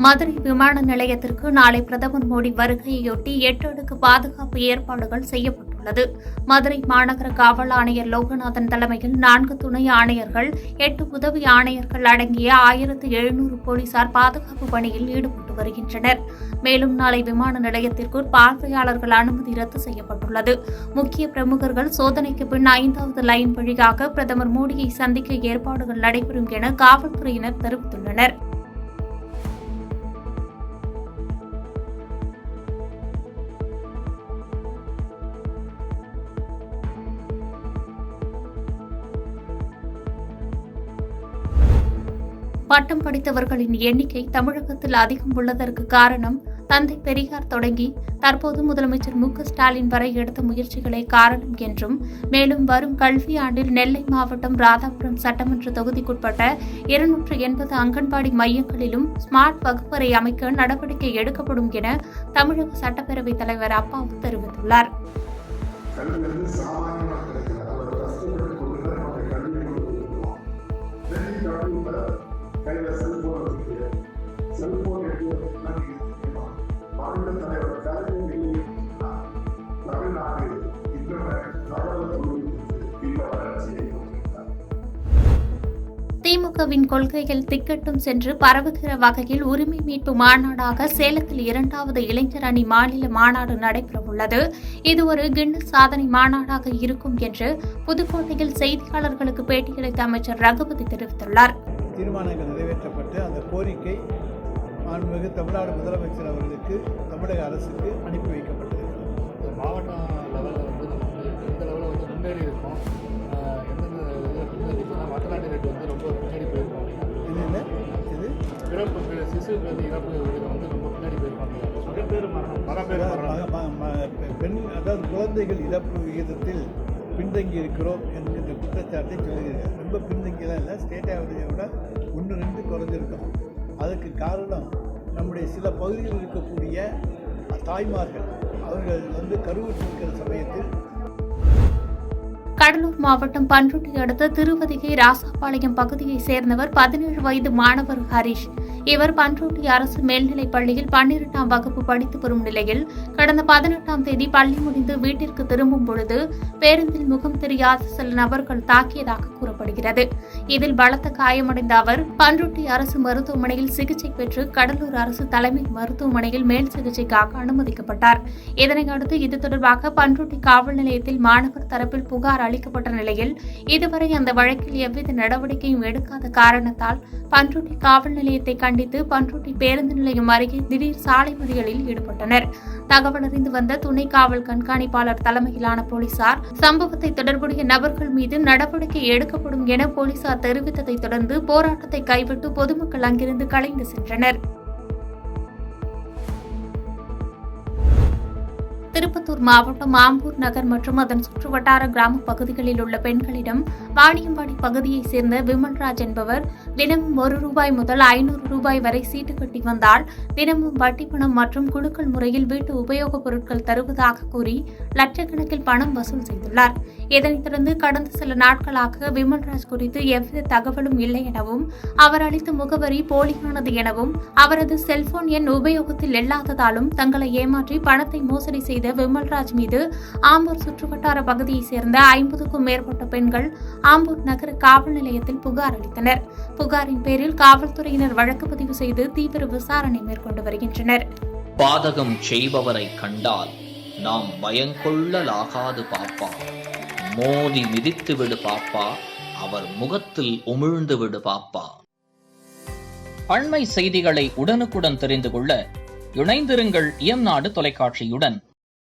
மதுரை விமான நிலையத்திற்கு நாளை பிரதமர் மோடி வருகையொட்டி 8 அடுக்கு பாதுகாப்பு ஏற்பாடுகள் செய்யப்பட்டுள்ளது. மதுரை மாநகர காவல் ஆணையர் லோகநாதன் தலைமையில் 4 துணை ஆணையர்கள், 8 உதவி ஆணையர்கள் அடங்கிய 1700 போலீசார் பாதுகாப்பு பணியில் ஈடுபட்டு வருகின்றனர். மேலும் நாளை விமான நிலையத்திற்குள் பார்வையாளர்கள் அனுமதி ரத்து செய்யப்பட்டுள்ளது. முக்கிய பிரமுகர்கள் சோதனைக்கு பின் 5வது லைன் வழியாக பிரதமர் மோடியை சந்திக்க ஏற்பாடுகள் நடைபெறும் என காவல்துறையினர் தெரிவித்துள்ளனர். பட்டம் படித்தவர்களின் எண்ணிக்கை தமிழகத்தில் அதிகம் உள்ளதற்கு காரணம் தந்தை பெரியார் தொடங்கி தற்போது முதலமைச்சர் மு.க.ஸ்டாலின் வரை எடுத்த முயற்சிகளே காரணம் என்றும், மேலும் வரும் கல்வியாண்டில் நெல்லை மாவட்டம் ராதாபுரம் சட்டமன்ற தொகுதிக்குட்பட்ட 280 அங்கன்வாடி மையங்களிலும் ஸ்மார்ட் வகுப்பறை அமைக்க நடவடிக்கை எடுக்கப்படும் என தமிழக சட்டப்பேரவைத் தலைவர் அப்பாவு தெரிவித்துள்ளார். திமுகவின் கொள்கைகள் திக்கட்டும் சென்று பரவுகிற வகையில் உரிமை மீட்பு மாநாடாக சேலத்தில் 2வது இளைஞர் அணி மாநில மாநாடு நடைபெறவுள்ளது. இது ஒரு கின்னஸ் சாதனை மாநாடாக இருக்கும் என்று புதுக்கோட்டையில் செய்தியாளர்களுக்கு பேட்டியளித்த அமைச்சர் ரகுபதி தெரிவித்துள்ளார். தீர்மானங்கள் நிறைவேற்றப்பட்டு அந்த கோரிக்கை மாண்புமிகு தமிழ்நாடு முதலமைச்சர் அவர்களுக்கு தமிழக அரசுக்கு அனுப்பி வைக்கப்பட்டது. மாவட்ட லெவலில் எந்த லெவலில் முன்னேறி இருக்கும், எந்தெந்த இதில் பின்னாடி மக்களாட்சி ரேட்டு ரொம்ப பின்னாடி போயிருக்கோம். இது பிறப்பு சிசு இறப்பு விகிதம் ரொம்ப பின்னாடி போயிருப்பாங்க. பெண் அதாவது குழந்தைகள் இறப்பு விகிதத்தில் பின்தங்கி இருக்கிறோம் என்கின்ற குற்றச்சாட்டை சொல்லுகிறது. ரொம்ப பின்தங்கியெல்லாம் இல்லை, ஸ்டேட் ஆவரேஜை விட 1-2 குறைஞ்சிருக்கோம். அதுக்கு காரணம் நம்முடைய சில பகுதிகளில் இருக்கக்கூடிய தாய்மார்கள் அவர்கள் கருவுற்றிருக்கிற சமயத்தில். கடலூர் மாவட்டம் பண்ருட்டி அடுத்த திருவதிகை ராசாபாளையம் பகுதியைச் சேர்ந்தவர் 17 வயது மாணவர் ஹரிஷ். இவர் பண்ருட்டி அரசு மேல்நிலைப் பள்ளியில் 12ஆம் வகுப்பு படித்து வரும் நிலையில் கடந்த 18ஆம் தேதி பள்ளி முடிந்து வீட்டிற்கு திரும்பும் பொழுது பேருந்தில் முகம் தெரியாத சில நபர்கள் தாக்கியதாக கூறப்படுகிறது. இதில் பலத்த காயமடைந்த அவர் பண்ருட்டி அரசு மருத்துவமனையில் சிகிச்சை பெற்று கடலூர் அரசு தலைமை மருத்துவமனையில் மேல் சிகிச்சைக்காக அனுமதிக்கப்பட்டார். இதனையடுத்து இது தொடர்பாக பண்ருட்டி காவல் நிலையத்தில் மாணவர் தரப்பில் புகார் அளிக்கப்பட்ட நிலையில் இதுவரை அந்த வழக்கில் எவ்வித நடவடிக்கையும் எடுக்காத காரணத்தால் பண்ருட்டி காவல் நிலையத்தை கண்டித்து பண்ருட்டி பேருந்து நிலையம் அருகே திடீர் சாலை மறியலில் ஈடுபட்டனர். தகவல் அறிந்து வந்த துணை காவல் கண்காணிப்பாளர் தலைமையிலான போலீசார் சம்பவத்தை தொடர்புடைய நபர்கள் மீது நடவடிக்கை எடுக்கப்படும் என போலீசார் தெரிவித்ததை தொடர்ந்து போராட்டத்தை கைவிட்டு பொதுமக்கள் அங்கிருந்து கலைந்து சென்றனர். திருப்பத்தூர் மாவட்டம் ஆம்பூர் நகர் மற்றும் அதன் சுற்றுவட்டார கிராம பகுதிகளில் உள்ள பெண்களிடம் வாணியம்பாடி பகுதியைச் சேர்ந்த விமல்ராஜ் என்பவர் தினமும் ₹1 முதல் ₹500 வரை சீட்டு கட்டி வந்தால் தினமும் வட்டி பணம் மற்றும் குலுக்கல் முறையில் வீட்டு உபயோகப் பொருட்கள் தருவதாக கூறி லட்சக்கணக்கில் பணம் வசூல் செய்துள்ளார். இதனைத் தொடர்ந்து கடந்த சில நாட்களாக விமல்ராஜ் குறித்து எவ்வித தகவலும் இல்லை எனவும், அவர் அளித்த முகவரி போலியானது எனவும், அவரது செல்போன் எண் உபயோகத்தில் இல்லாததாலும் தங்களை ஏமாற்றி பணத்தை மோசடி செய்த விமல்ராஜ் மீது ஆம்பூர் சுற்றுவட்டார பகுதியைச் சேர்ந்த 50க்கும் மேற்பட்ட பெண்கள் ஆம்பூர் நகர காவல் நிலையத்தில் புகார் அளித்தனர். புகாரின் பேரில் காவல்துறையினர் வழக்கு பதிவு செய்து தீவிர விசாரணை மேற்கொண்டு வருகின்றனர். பாதகம் செய்பவரை கண்டால் நாம் பயங்கொள்ளலாகாது பாப்பா, மோதி மிதித்து விடு பாப்பா, அவர் முகத்தில் உமிழ்ந்து விடு பாப்பா. அண்மை செய்திகளை உடனுக்குடன் தெரிந்து கொள்ள இணைந்திருங்கள் எம் நாடு தொலைக்காட்சியுடன்.